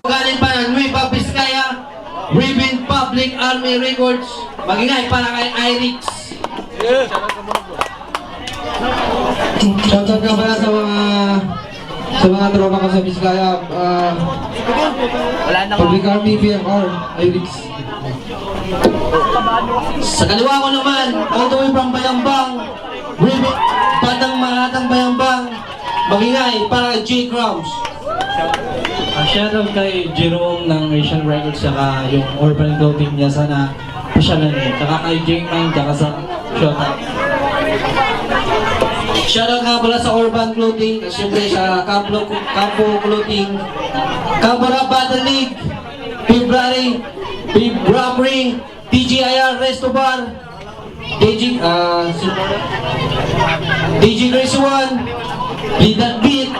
Galing pa ng Nueva Vizcaya, Ribbon Public Army Records. Magingay para kay Irix. Shoutout nga pala sa mga tropa ko sa Vizcaya. Public Army, PFR, Irix. Sa kaliwa ko naman, all the way from Bayambang, Ribbon, Padang Mahatang Bayambang. Magingay para kay J. Crowns. Shoutout kay Jerome ng Asian Records saka yung urban clothing niya, sana pasyalan niya. Saka kay J9 saka sa shoutout. Shoutout nga pala sa Urban Clothing, siyempre sa Campo Clothing, Camera Battle League, February, TGIR Resto Bar, DJ Grace One, Lead That Beat.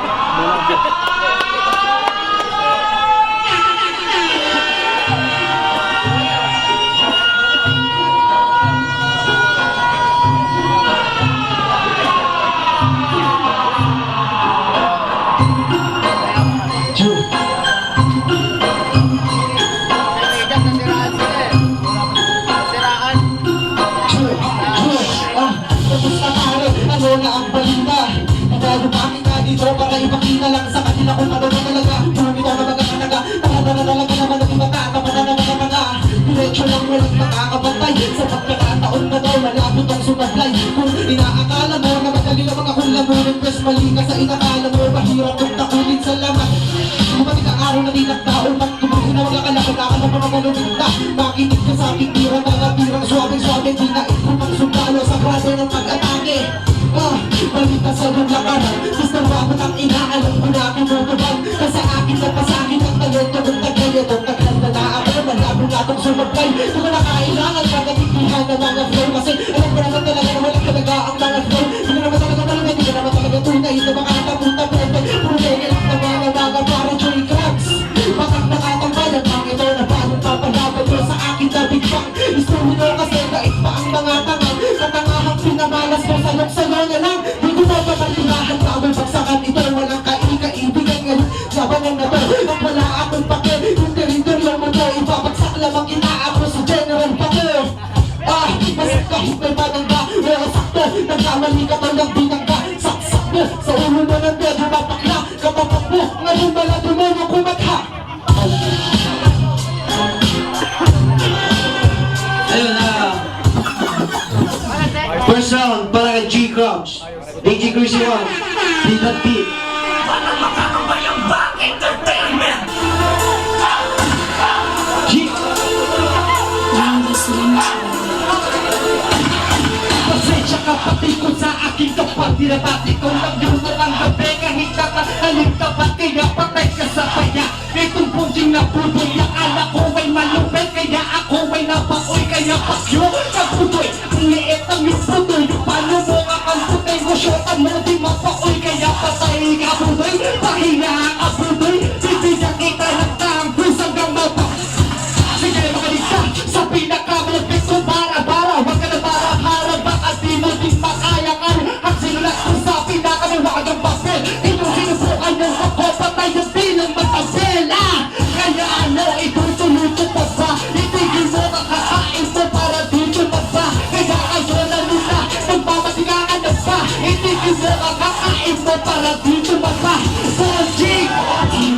Ano na ang balita? Bago kami nga dito para ipakita lang sa kanila kung ano na talaga. Bumito na magkakanaga, nakata na talaga naman ang iba ka, naman na naman ang mga diretso lang walang nakakapantay. Sa pagkakataon na daw, malapit ang sumablay. Kung inaakala mo na madali lang mga kulamunin, pwes mali ka sa inakala mo, mahirap kung takunin sa laman. Kumatik ang araw na tinagtao, magtubuhin na magkakalakalakan ng mga manumita. Makinig ka sa aking tira, mga tirang suwabing-suwabe, di na ikumang sundalo sa klase ng pag-atake. Balita sa lakaran, gusto mo ang inaalam ko na kinukuban. Kasi akin na pa sa akin ang talento kung tagayot ang tagal na naabot. Malabo na itong sumagbay, kung na kailangan magkatikihan ng mga flow. Kasi alam ko naman talaga na walang talaga ang mga flow. Hindi naman talaga talaga, hindi ka naman talaga tunay. Ito makatapunta pepe, pumili lang na mga para Joy Crabs. Bakit nakatanggalan ang ito na paano papalaban ko sa akin na big bang. Gusto mo nyo kasi gait pa ang mga tangang katangahang pinamalas ko sa luksalo na lang. Di ko na papalimahan tawal bagsakan ito. Walang kaibigan ngayon labanan na to. Ang wala akong pake, yung teritoryo mo to. Ibabagsak lamang inaako sa General Pato. Mas kahit may panangga, wala sakto. Nagkamali ka man ng binangga. Saksak mo sa ulo mo ng dedo mapakla. Kapapak mo, ngayon malado mo na kumatha. Ayun first round para kay G. Crowns, DJ Grace One, Lead That Beat. Walang makakabayang entertainment. Pasensya ka pati ko sa aking kapag dinabati ko lang dito ang gabi. Kahit nakakaling tapat kaya patay ka sa kaya. Itong punching na pudoy, ang anak ko ay malupit. Kaya ako ay napaoy, kaya pakyo kapudoy. Ang liit ang yung pudoy, paano mo kakamputin mo? Shota mo di mapaoy, kaya patay ka pudoy. Pahinga ka pudoy, bibigyan kita ng tanggos hanggang mapa. Sige magaling ka sa pinakamalapit ko bara-bara. Huwag ka na para-para, baka di mo din makayangan. At sinulat ko sa pinakamawagang papel. Inyong sinubukan yung ako, patay yung bilang matabel. Kaya ano, itutuloy ko pa ba? Itigil mo kakakain mo para dito pa ba? Kaya ayaw na nila, magmamatikaan na ba? Itigil mo kakakain mo para dito pa ba? Bonjing!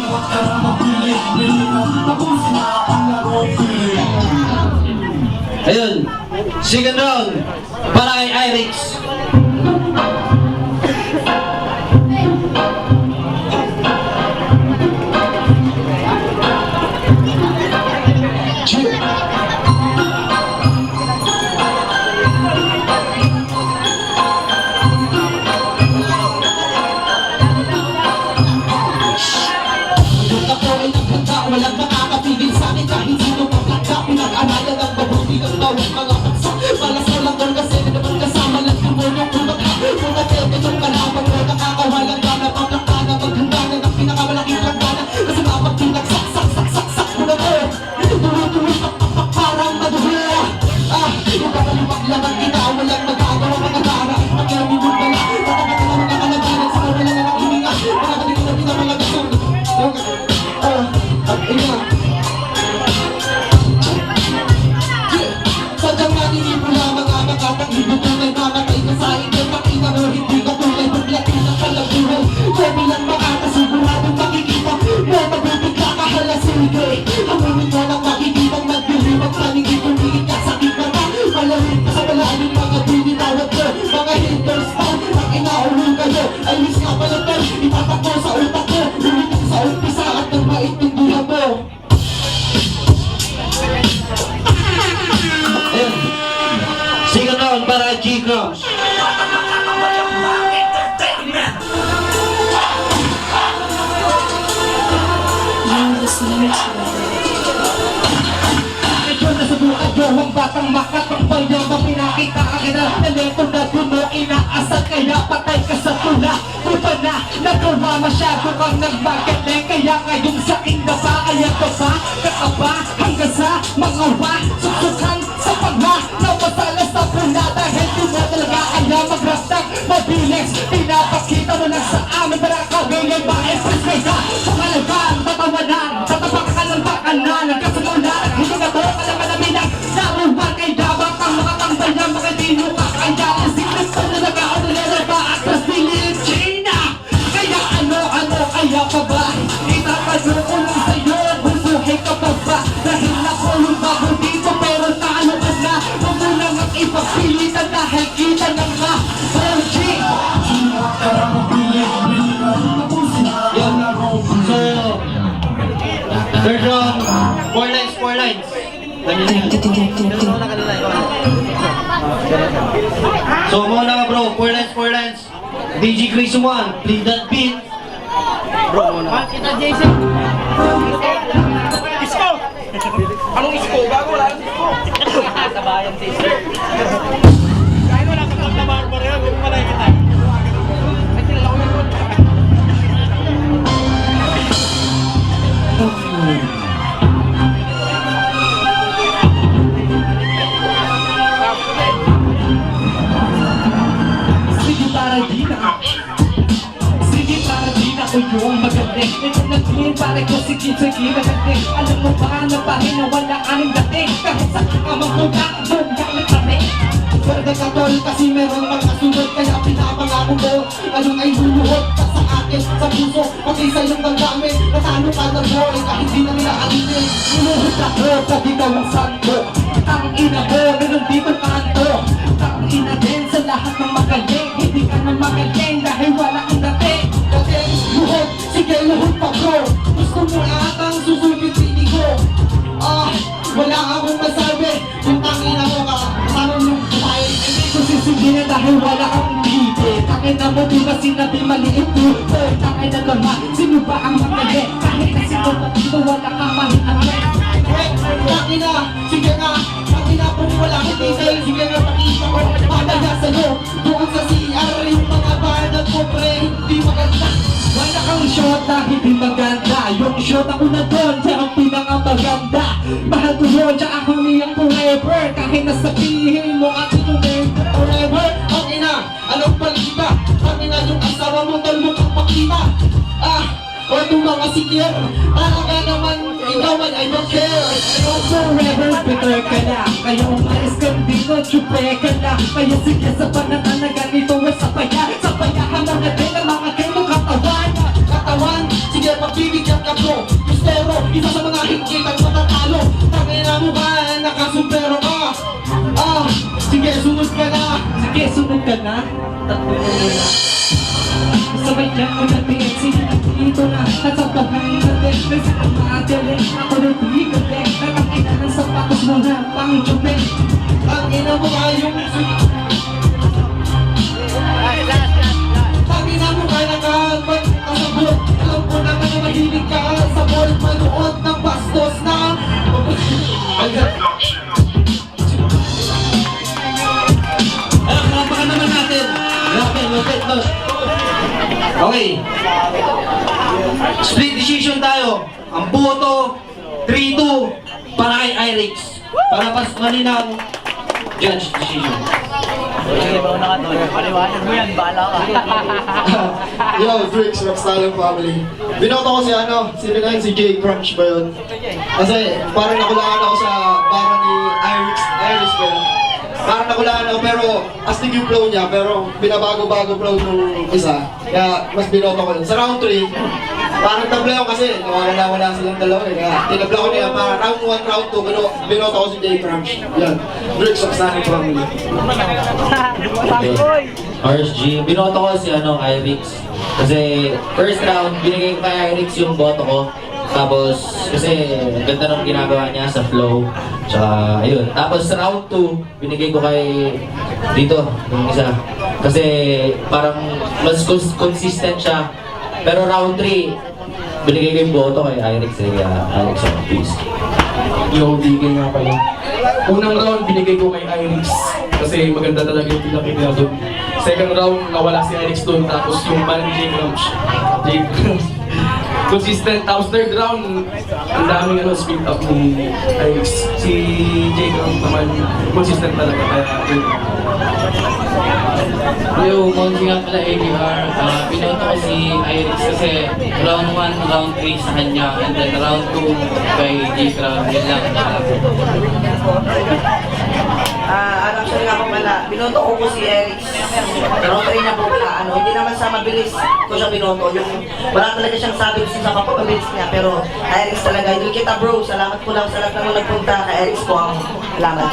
Huwag ka na mapilit-pilit tapos na ang laro-pilit. Ayun, second round para kay Irix. Walang makakapigil sa akin kahit sino magkaka. Pinag-aralan ang mabuti ng bawat mga bansa. Malas ko lang doon kasi naman kasama lang yung batang makatang bayang pinakita akin na talento na puno inaasal kaya patay ka sa tula. Di ba na nagawa masyado kang nagmagaling kaya ngayong saking na ba ayan ka ba kakaba hanggang sa mga wa susukan sa pagha na masala sa pula dahil di mo talaga alam mag-rap ng mabilis pinapakita mo lang sa amin para kawin yung ma-express kaya pangalagaan tatawanan tatapak ka ng bakanan nagkasimulan hindi na to kalaman namin ang naruman kay dapat ang makatambay na makatino ka kaya ang secret pa na nag-aunilera ba at mas pilit China kaya ano kaya pa ba itatanong ko lang sa'yo bubuhay ka pa ba dahil ako yung bago dito pero talo ka na huwag mo lang ang ipagpilitan dahil kita ng mga OG Yun. So, third round, 4 lines, 4 lines. So, muna ka bro, 4 lines, 4 lines. DJ Chris 1, play that beat. Isko! Anong isko? Bago wala ang isko. Sabayan si Sir. Kaya wala ka lang na barbar yun. Huwag malay kita. Ay, kilala ko yun. Sige para di na Sige para di na ko yung magaling ito nag-clean para ko sige magaling alam mo ba na pahin na wala kaming dating kahit sa kamang muna doon ka nagtating Pwede ka tol kasi meron mga sunod kaya pinapangako mo anong ay luluhod ka sa akin sa puso pati sa iyong damdamin natalo ka ng boy kahit di na nila alitin luluhod ako pati ka ng santo ang ina ko ganun dito kanto ang ina din sa lahat ng magaling hindi ka na magaling dahil wala kang dating dating luhod sige luhod pa bro gusto mo atang susugit sini ko wala akong masabi yung tangina mo ka kasama yung buhay hindi ko sisigilin dahil wala kang hindi tangin na mo di ba sinabi maliit dito tangin na naman sino ba ang magaling kahit kasi ko dito wala kang mahihamin tangin na sige nga tangin na kung wala kang detail sige nga pakita ko mamaya sa'yo doon sa CR yung mga banat ko pre hindi maganda wala kang shot na hindi maganda yung shot ako na doon siya ang pinakamaganda mahal ko yun siya ako niyang forever kahit nasabihin mo at ito forever ang ina anong balita ang ina yung asawa mo tol mo kang pakita o itong mga sikir talaga naman ikaw man I don't care ikaw forever better ka na kaya umalis ka dito chupe ka na kaya sige sa panatan na ganito sa payahan mga din ang mga kayo katawan sige pagbibigyan ka bro Mistero isa sa mga higit at matatalo tangina mo ba nakasumpero ka sige sunod ka na sige sunod ka na tatlo na muna sabay niya ko natin sige dito na at sa bahay natin kasi ang maagaling ako na bigay nakakita ng sapatos mo na pang jubel ang ina mo ba yung tangina mo ba nakapagkasabot alam ko naman na mahilig ka sa ball manood ng bastos na Palapakan naman natin. Grabe. Okay. Split decision tayo. Ang boto, 3-2 para kay Irix. Para pas malinang judge decision. Paliwanag mo yan, bahala ka. Yo, Drix, Rockstar Family. Binoto ko si si Jay Crunch ba yun? Kasi parang nakulaan ako sa bara ni Iris ba yun? Parang nakulaan ako pero astig yung flow niya pero binabago-bago flow nung isa. Kaya mas binoto ko yun. Sa round 3, parang tabla ako kasi nawala silang dalawa eh. Kaya tinabla ko niya para round 1, round 2, binoto ko si Jay Crunch. Yan, Drix, Rockstar Family. RSG, binoto ko si Irix. Kasi first round, binigay ko kay Irix yung boto ko. Tapos, kasi ganda ng ginagawa niya sa flow. Tsaka, ayun. Tapos sa round 2, binigay ko kay dito, yung isa. Kasi parang mas consistent siya. Pero round 3, binigay ko yung boto kay Irix. Irix, peace. Yo, DK nga pala. Unang round, binigay ko kay Irix. Kasi maganda talaga yung pinakita niya doon. Second round, nawala si Irix doon. Tapos yung man ni Jake Crouch. Consistent. Tapos third round, ang daming speed up ni Irix. Si Jake Crouch naman, consistent talaga. Kaya yun. Yo, Monzi nga pala ABR. Binoto ko si Irix kasi round 1, round 3 sa kanya, and then round 2 kay J-Crown. Yun lang. Actually nga po pala, binoto ko po si Eric. Round 3 na po pala, hindi naman sa mabilis ko siya binoto. Yung, wala talaga siyang sabi sa kapapabilis niya, pero Eric talaga. Idol kita bro, salamat po lang sa lahat na nagpunta. Kay Eric po ang salamat.